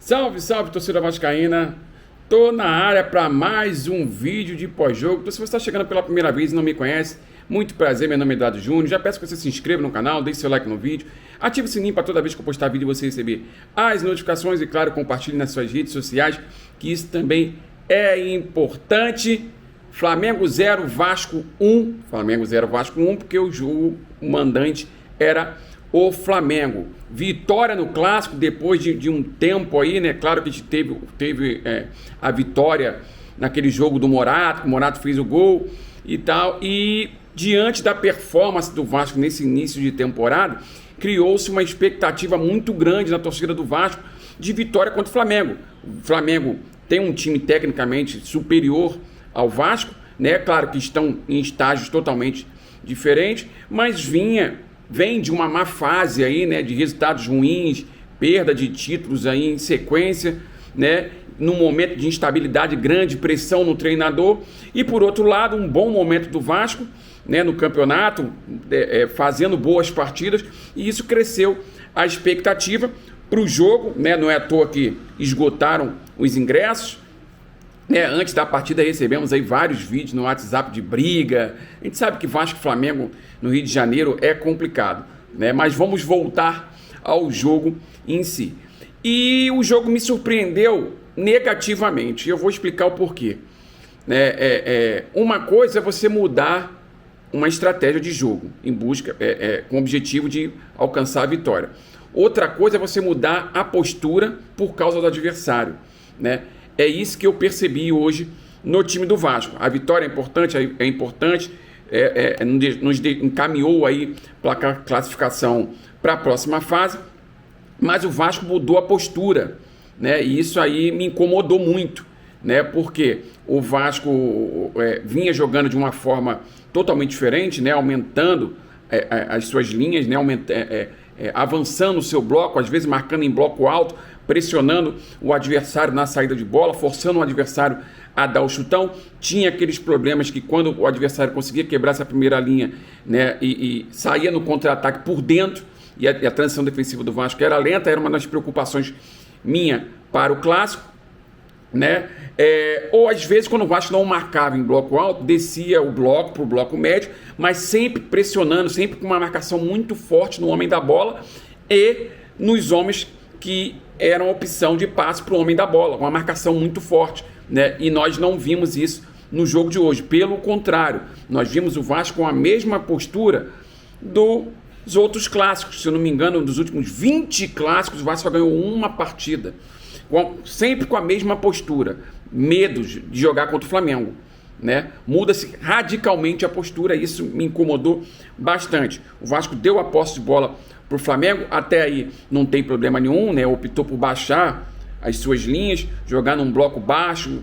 Salve, salve, torcida vascaína! Tô na área para mais um vídeo de pós-jogo. Então, se você está chegando pela primeira vez e não me conhece, muito prazer, meu nome é Eduardo Júnior. Já peço que você se inscreva no canal, deixe seu like no vídeo, ative o sininho para toda vez que eu postar vídeo você receber as notificações e, claro, compartilhe nas suas redes sociais, que isso também é importante. Flamengo 0, Vasco 1. Flamengo 0, Vasco 1, porque o jogo, o mandante era o Flamengo. Vitória no Clássico, depois de um tempo aí, né? Claro que a gente teve a vitória naquele jogo do Morato, que o Morato fez o gol e tal. E diante da performance do Vasco nesse início de temporada, criou-se uma expectativa muito grande na torcida do Vasco de vitória contra o Flamengo. O Flamengo tem um time tecnicamente superior ao Vasco, né? Claro que estão em estágios totalmente diferentes, mas vem de uma má fase aí, né, de resultados ruins, perda de títulos aí em sequência, né, num momento de instabilidade grande, pressão no treinador, e por outro lado, um bom momento do Vasco, né, no campeonato, fazendo boas partidas, e isso cresceu a expectativa para o jogo, né, não é à toa que esgotaram os ingressos. Antes da partida recebemos aí vários vídeos no WhatsApp de briga. A gente sabe que Vasco e Flamengo no Rio de Janeiro é complicado, né? Mas vamos voltar ao jogo em si. E o jogo me surpreendeu negativamente. Eu vou explicar o porquê. Uma coisa é você mudar uma estratégia de jogo em busca, com o objetivo de alcançar a vitória. Outra coisa é você mudar a postura por causa do adversário, né? É isso que eu percebi hoje no time do Vasco. A vitória é importante, nos encaminhou aí para a classificação para a próxima fase, mas o Vasco mudou a postura, né? E isso aí me incomodou muito, né? Porque o Vasco vinha jogando de uma forma totalmente diferente, né? Aumentando as suas linhas, né? Avançando o seu bloco, às vezes marcando em bloco alto, pressionando o adversário na saída de bola, forçando o adversário a dar o chutão. Tinha aqueles problemas que quando o adversário conseguia quebrar essa primeira linha, né, e saía no contra-ataque por dentro, e a transição defensiva do Vasco era lenta, era uma das preocupações minha para o Clássico, né? Ou às vezes quando o Vasco não marcava em bloco alto, descia o bloco para o bloco médio, mas sempre pressionando, sempre com uma marcação muito forte no homem da bola e nos homens que eram opção de passe para o homem da bola, uma marcação muito forte, né? E nós não vimos isso no jogo de hoje. Pelo contrário, nós vimos o Vasco com a mesma postura dos outros clássicos. Se eu não me engano, dos últimos 20 clássicos, o Vasco só ganhou uma partida, sempre com a mesma postura, medo de jogar contra o Flamengo, né? Muda-se radicalmente a postura, isso me incomodou bastante. O Vasco deu a posse de bola para o Flamengo, até aí não tem problema nenhum, né? Optou por baixar as suas linhas, jogar num bloco baixo,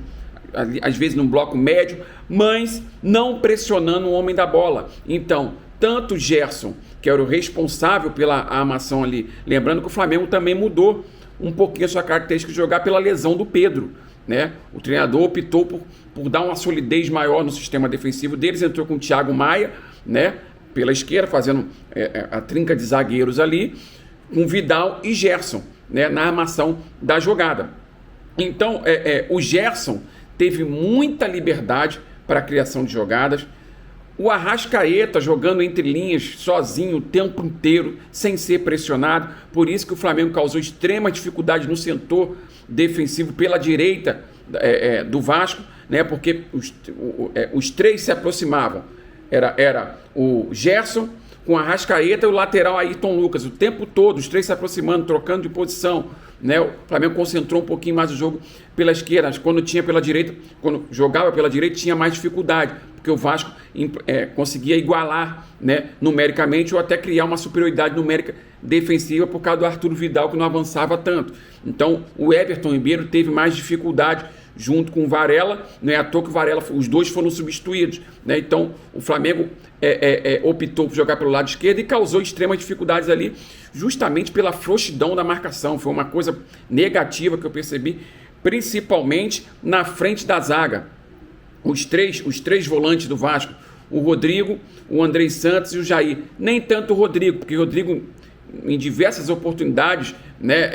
às vezes num bloco médio, mas não pressionando o homem da bola. Então, tanto o Gerson, que era o responsável pela armação ali, lembrando que o Flamengo também mudou um pouquinho a sua característica de jogar pela lesão do Pedro, né? O treinador optou por dar uma solidez maior no sistema defensivo deles, entrou com o Thiago Maia, né, pela esquerda, fazendo a trinca de zagueiros ali, com Vidal e Gerson, né, na armação da jogada. Então, o Gerson teve muita liberdade para a criação de jogadas. O Arrascaeta jogando entre linhas, sozinho, o tempo inteiro, sem ser pressionado. Por isso que o Flamengo causou extrema dificuldade no setor defensivo pela direita do Vasco, né? Porque os três se aproximavam. Era o Gerson com a Arrascaeta e o lateral Ayrton Lucas, o tempo todo, os três se aproximando, trocando de posição, né? O Flamengo concentrou um pouquinho mais o jogo pela esquerda, quando tinha pela direita, quando jogava pela direita tinha mais dificuldade, porque o Vasco conseguia igualar, né, numericamente, ou até criar uma superioridade numérica defensiva por causa do Arthur Vidal, que não avançava tanto. Então o Everton Ribeiro teve mais dificuldade junto com o Varela, não é à toa que o Varela, os dois foram substituídos, né? Então o Flamengo optou por jogar pelo lado esquerdo e causou extremas dificuldades ali, justamente pela frouxidão da marcação. Foi uma coisa negativa que eu percebi, principalmente na frente da zaga. Os três volantes do Vasco, o Rodrigo, o Andrei Santos e o Jair. Nem tanto o Rodrigo, porque o Rodrigo, em diversas oportunidades, né,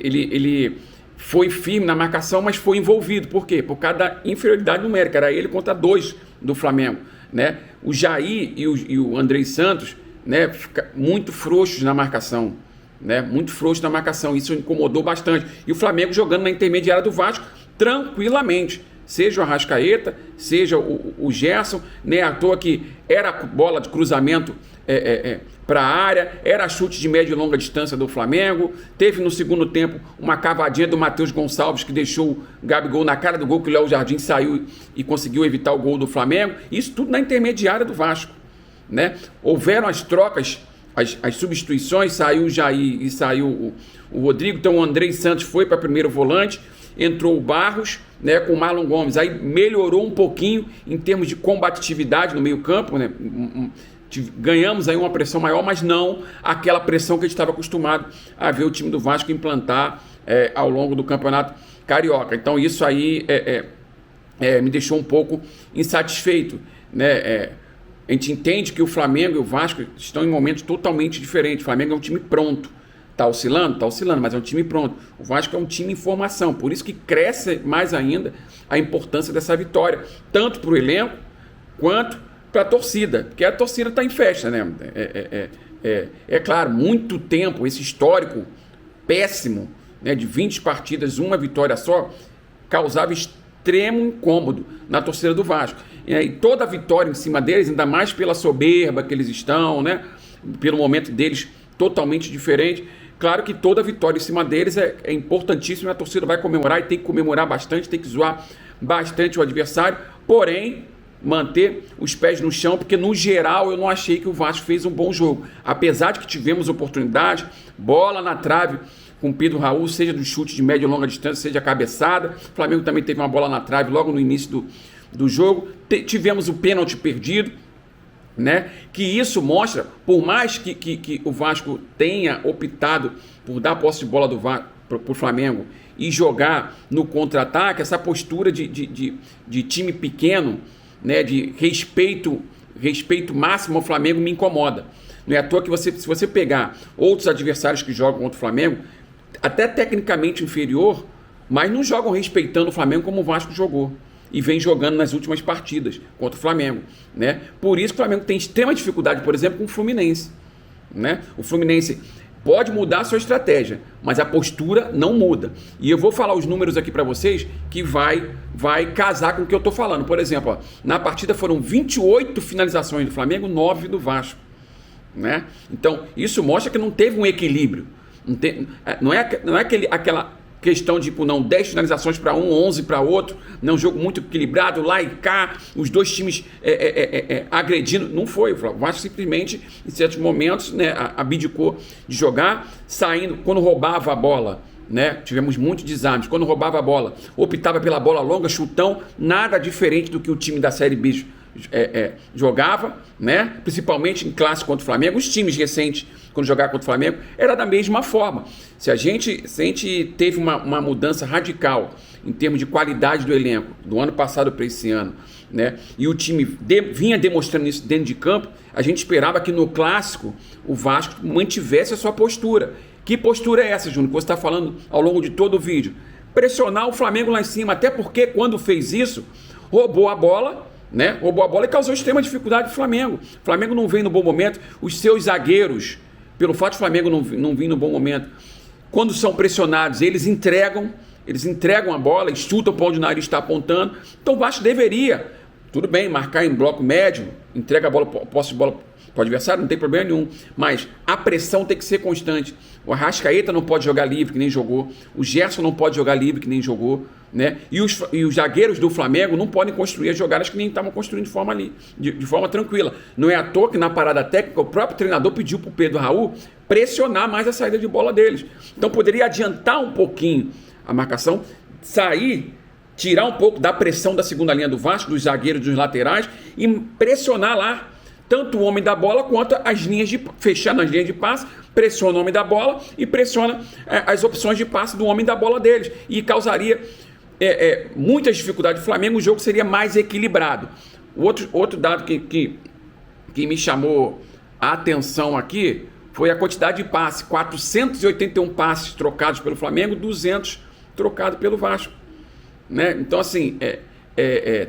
ele foi firme na marcação, mas foi envolvido. Por quê? Por causa da inferioridade numérica. Era ele contra 2 do Flamengo, né? O Jair e o Andrei Santos, né, fica muito frouxos na marcação, né? Muito frouxos na marcação. Isso incomodou bastante. E o Flamengo jogando na intermediária do Vasco tranquilamente. Seja o Arrascaeta, seja o Gerson, né? À toa que era bola de cruzamento para a área, era chute de média e longa distância do Flamengo. Teve no segundo tempo uma cavadinha do Matheus Gonçalves que deixou o Gabigol na cara do gol, que o Léo Jardim saiu e conseguiu evitar o gol do Flamengo. Isso tudo na intermediária do Vasco, né? Houveram as trocas, as substituições, saiu o Jair e saiu o Rodrigo. Então o Andrei Santos foi para primeiro volante, entrou o Barros, né, com o Marlon Gomes. Aí melhorou um pouquinho em termos de combatividade no meio campo, né? Ganhamos aí uma pressão maior, mas não aquela pressão que a gente estava acostumado a ver o time do Vasco implantar ao longo do Campeonato Carioca. Então isso aí me deixou um pouco insatisfeito, né? A gente entende que o Flamengo e o Vasco estão em momentos totalmente diferentes. O Flamengo é um time pronto. Tá oscilando, mas é um time pronto. O Vasco é um time em formação, por isso que cresce mais ainda a importância dessa vitória, tanto para o elenco quanto para a torcida, porque a torcida está em festa, né? É claro, muito tempo, esse histórico péssimo, né, de 20 partidas, uma vitória só, causava extremo incômodo na torcida do Vasco. E toda a vitória em cima deles, ainda mais pela soberba que eles estão, né, pelo momento deles totalmente diferente. Claro que toda vitória em cima deles é importantíssima, a torcida vai comemorar e tem que comemorar bastante, tem que zoar bastante o adversário, porém manter os pés no chão, porque no geral eu não achei que o Vasco fez um bom jogo, apesar de que tivemos oportunidade, bola na trave com o Pedro Raul, seja do chute de média e longa distância, seja a cabeçada. O Flamengo também teve uma bola na trave logo no início do jogo, tivemos o pênalti perdido, né? Que isso mostra, por mais que o Vasco tenha optado por dar posse de bola para o Flamengo e jogar no contra-ataque, essa postura de time pequeno, né? De respeito máximo ao Flamengo me incomoda. Não é à toa que se você pegar outros adversários que jogam contra o Flamengo, até tecnicamente inferior, mas não jogam respeitando o Flamengo como o Vasco jogou e vem jogando nas últimas partidas contra o Flamengo, né? Por isso que o Flamengo tem extrema dificuldade, por exemplo, com o Fluminense, né? O Fluminense pode mudar a sua estratégia, mas a postura não muda. E eu vou falar os números aqui para vocês que vai casar com o que eu estou falando. Por exemplo, ó, na partida foram 28 finalizações do Flamengo, 9 do Vasco, né? Então, isso mostra que não teve um equilíbrio. Não é aquela questão de, tipo, não, 10 finalizações para um, 11 para outro, não, um jogo muito equilibrado, lá e cá, os dois times agredindo. Não foi, o Vasco simplesmente, em certos momentos, né, abdicou de jogar, saindo, quando roubava a bola, né, tivemos muitos desarmes, quando roubava a bola, optava pela bola longa, chutão, nada diferente do que o time da Série B jogava, né, principalmente em clássico contra o Flamengo. Os times recentes, quando jogavam contra o Flamengo, era da mesma forma. Se a gente teve uma mudança radical em termos de qualidade do elenco, do ano passado para esse ano, né, e o time vinha demonstrando isso dentro de campo, a gente esperava que no clássico o Vasco mantivesse a sua postura. Que postura é essa, Júnior, que você está falando ao longo de todo o vídeo? Pressionar o Flamengo lá em cima, até porque quando fez isso, roubou a bola, né? Roubou a bola e causou extrema dificuldade do Flamengo. O Flamengo não vem no bom momento, os seus zagueiros, pelo fato do Flamengo não vir no bom momento, quando são pressionados, eles entregam a bola e chutam para onde o nariz está apontando. Então o Vasco deveria, tudo bem, marcar em bloco médio, entrega a bola, posse de bola para o adversário, não tem problema nenhum, mas a pressão tem que ser constante. O Arrascaeta não pode jogar livre, que nem jogou, o Gerson não pode jogar livre, que nem jogou, né? E os zagueiros do Flamengo não podem construir as jogadas que nem estavam construindo de forma tranquila. Não é à toa que na parada técnica o próprio treinador pediu para o Pedro Raul pressionar mais a saída de bola deles. Então poderia adiantar um pouquinho a marcação, tirar um pouco da pressão da segunda linha do Vasco, dos zagueiros, dos laterais, e pressionar lá tanto o homem da bola quanto as linhas fechar nas linhas de passe, pressiona o homem da bola e pressiona as opções de passe do homem da bola deles, e causaria muitas dificuldades do Flamengo. O jogo seria mais equilibrado. Outro dado que me chamou a atenção aqui foi a quantidade de passes: 481 passes trocados pelo Flamengo, 200 trocado pelo Vasco, né? Então, assim,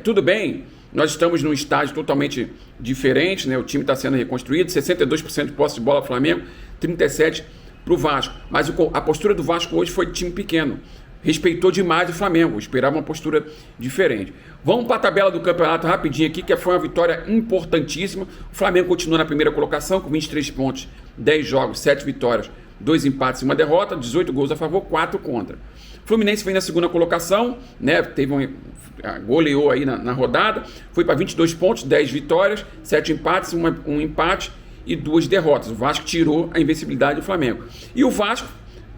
tudo bem, nós estamos num estágio totalmente diferente, né? O time está sendo reconstruído, 62% de posse de bola para o Flamengo, 37% para o Vasco. Mas a postura do Vasco hoje foi de time pequeno. Respeitou demais o Flamengo, esperava uma postura diferente. Vamos para a tabela do campeonato rapidinho aqui, que foi uma vitória importantíssima. O Flamengo continua na primeira colocação com 23 pontos, 10 jogos, 7 vitórias, 2 empates e 1 derrota, 18 gols a favor, 4 contra. O Fluminense vem na segunda colocação, né? Goleou aí na rodada, foi para 22 pontos, 10 vitórias, 7 empates, um empate e 2 derrotas. O Vasco tirou a invencibilidade do Flamengo. E o Vasco,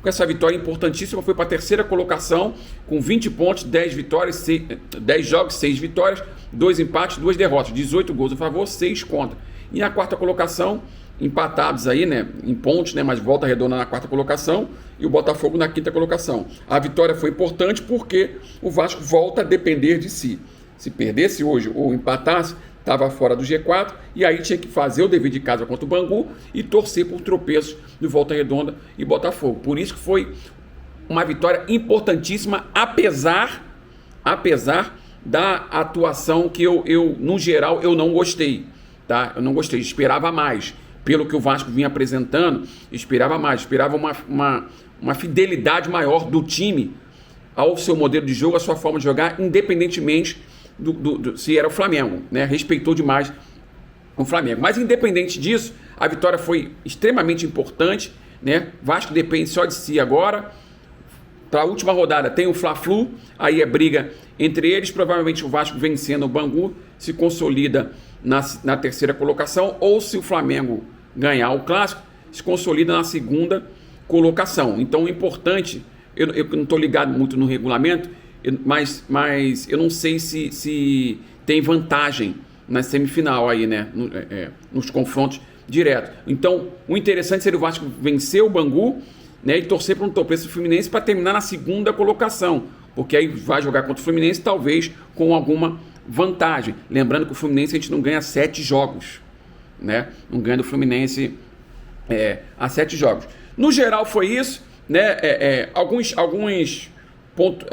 com essa vitória importantíssima, foi para a terceira colocação com 20 pontos, 10 vitórias, 10 jogos, 6 vitórias, 2 empates, 2 derrotas, 18 gols a favor, 6 contra. E na quarta colocação, empatados aí, né, em pontos, né, mas Volta Redonda na quarta colocação e o Botafogo na quinta colocação. A vitória foi importante porque o Vasco volta a depender de si. Se perdesse hoje ou empatasse, estava fora do G4 e aí tinha que fazer o dever de casa contra o Bangu e torcer por tropeços de Volta Redonda e Botafogo. Por isso que foi uma vitória importantíssima, apesar da atuação que eu no geral, eu não gostei. Tá? Eu não gostei, esperava mais. Pelo que o Vasco vinha apresentando, esperava mais. Esperava uma fidelidade maior do time ao seu modelo de jogo, à sua forma de jogar, independentemente se era o Flamengo, né? Respeitou demais o Flamengo. Mas independente disso, a vitória foi extremamente importante, né? Vasco depende só de si agora. Para a última rodada tem o Fla-Flu, aí é briga entre eles. Provavelmente o Vasco vencendo o Bangu se consolida na terceira colocação, ou se o Flamengo ganhar o Clássico, se consolida na segunda colocação. Então o importante, eu não estou ligado muito no regulamento, mas eu não sei se tem vantagem na semifinal aí, né? Nos confrontos diretos. Então, o interessante seria o Vasco vencer o Bangu, né? E torcer para um tropeço do Fluminense para terminar na segunda colocação. Porque aí vai jogar contra o Fluminense, talvez com alguma vantagem. Lembrando que o Fluminense a gente não ganha 7 jogos, né? Não ganha do Fluminense a 7 jogos. No geral foi isso, né? Alguns pontos,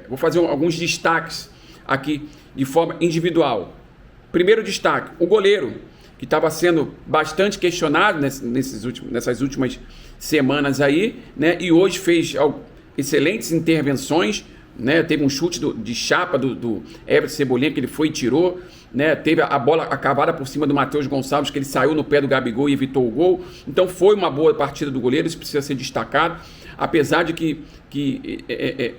vou fazer alguns destaques aqui de forma individual. Primeiro destaque, o goleiro, que estava sendo bastante questionado nessas últimas semanas aí, né? E hoje fez excelentes intervenções, né? Teve um chute de chapa do Everton Cebolinha que ele foi e tirou, né? Teve a bola acabada por cima do Matheus Gonçalves, que ele saiu no pé do Gabigol e evitou o gol. Então foi uma boa partida do goleiro, isso precisa ser destacado, apesar de que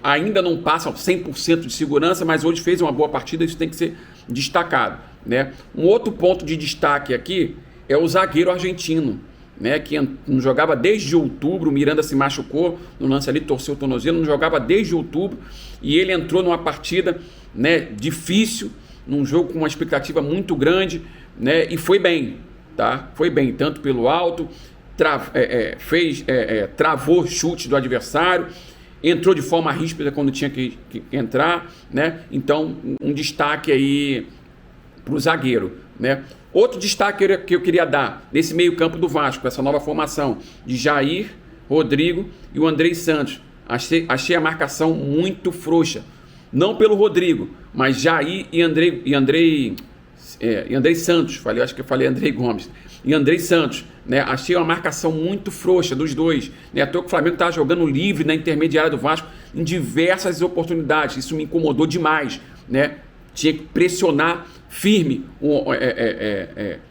ainda não passa 100% de segurança, mas hoje fez uma boa partida, isso tem que ser destacado, né? Um outro ponto de destaque aqui é o zagueiro argentino, né, que não jogava desde outubro. O Miranda se machucou no lance ali, torceu o tornozelo, não jogava desde outubro, e ele entrou numa partida, né, difícil, num jogo com uma expectativa muito grande, né, e foi bem, tá? Foi bem, tanto pelo alto, travou chute do adversário, entrou de forma ríspida quando tinha que entrar, né? Então, um destaque aí para o zagueiro, né? Outro destaque que eu queria dar nesse meio campo do Vasco, essa nova formação de Jair, Rodrigo e o Andrei Santos. Achei a marcação muito frouxa. Não pelo Rodrigo, mas Jair e Andrei Santos. Acho que eu falei Andrei Gomes. E Andrei Santos, né? Achei uma marcação muito frouxa dos dois, né? Até que o Flamengo estava jogando livre na intermediária do Vasco em diversas oportunidades. Isso me incomodou demais, né? Tinha que pressionar firme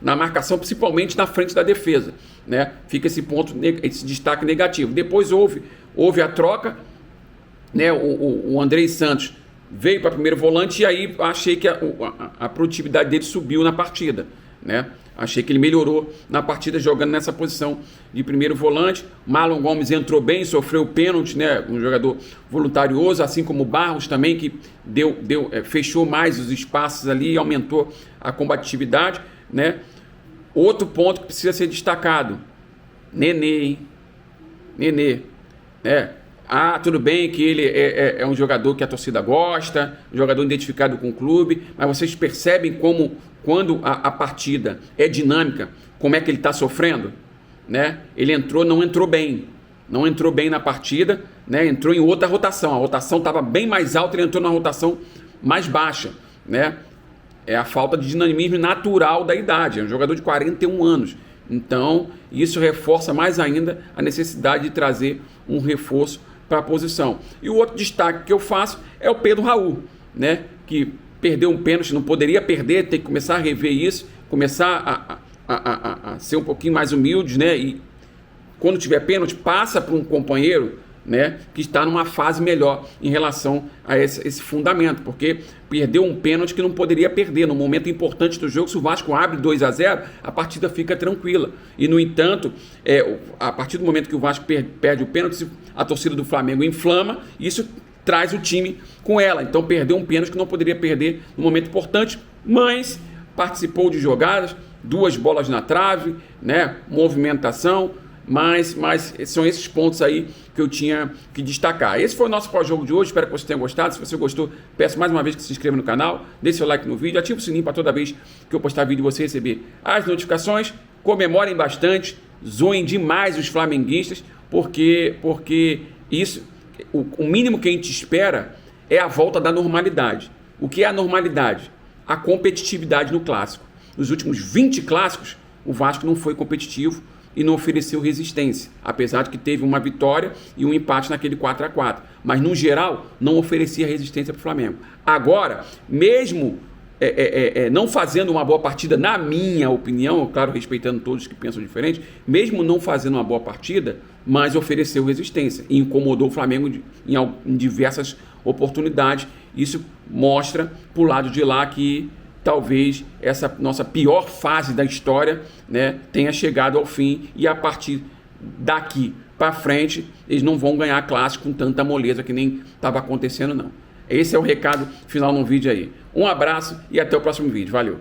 na marcação, principalmente na frente da defesa, né? Fica esse ponto, esse destaque negativo. Depois houve a troca, né? O Andrei Santos veio para primeiro volante, e aí achei que a produtividade dele subiu na partida, né? Achei que ele melhorou na partida jogando nessa posição de primeiro volante. Marlon Gomes entrou bem, sofreu pênalti, né? Um jogador voluntarioso, assim como o Barros também, que fechou mais os espaços ali e aumentou a combatividade, né? Outro ponto que precisa ser destacado: Nenê, hein? Nenê, né? Tudo bem que ele é um jogador que a torcida gosta, um jogador identificado com o clube, mas vocês percebem como, quando a partida é dinâmica, como é que ele está sofrendo, né? Ele não entrou bem, não entrou bem na partida, né? Entrou em outra rotação, a rotação estava bem mais alta, ele entrou na rotação mais baixa, né? É a falta de dinamismo natural da idade, é um jogador de 41 anos, então isso reforça mais ainda a necessidade de trazer um reforço para a posição. E o outro destaque que eu faço é o Pedro Raul, né? Que perdeu um pênalti, não poderia perder, tem que começar a rever isso, começar a ser um pouquinho mais humilde, né? E quando tiver pênalti, passa para um companheiro, né, que está numa fase melhor em relação a esse fundamento, porque perdeu um pênalti que não poderia perder. No momento importante do jogo, se o Vasco abre 2-0, a partida fica tranquila. E, no entanto, a partir do momento que o Vasco perde o pênalti, a torcida do Flamengo inflama, e isso traz o time com ela. Então, perdeu um pênalti que não poderia perder no momento importante, mas participou de jogadas, 2 bolas na trave, né, movimentação, mas são esses pontos aí que eu tinha que destacar. Esse foi o nosso pós-jogo de hoje, espero que você tenha gostado. Se você gostou, peço mais uma vez que se inscreva no canal, deixe seu like no vídeo, ative o sininho para toda vez que eu postar vídeo você receber as notificações, comemorem bastante, zoem demais os flamenguistas, porque isso, o mínimo que a gente espera é a volta da normalidade. O que é a normalidade? A competitividade no clássico. Nos últimos 20 clássicos, o Vasco não foi competitivo e não ofereceu resistência, apesar de que teve uma vitória e um empate naquele 4-4, mas no geral não oferecia resistência para o Flamengo. Agora, mesmo não fazendo uma boa partida, na minha opinião, claro, respeitando todos que pensam diferente, mesmo não fazendo uma boa partida, mas ofereceu resistência e incomodou o Flamengo em diversas oportunidades. Isso mostra para o lado de lá que talvez essa nossa pior fase da história, né, tenha chegado ao fim, e a partir daqui para frente eles não vão ganhar clássico com tanta moleza que nem estava acontecendo, não. Esse é o recado final no vídeo aí. Um abraço e até o próximo vídeo. Valeu!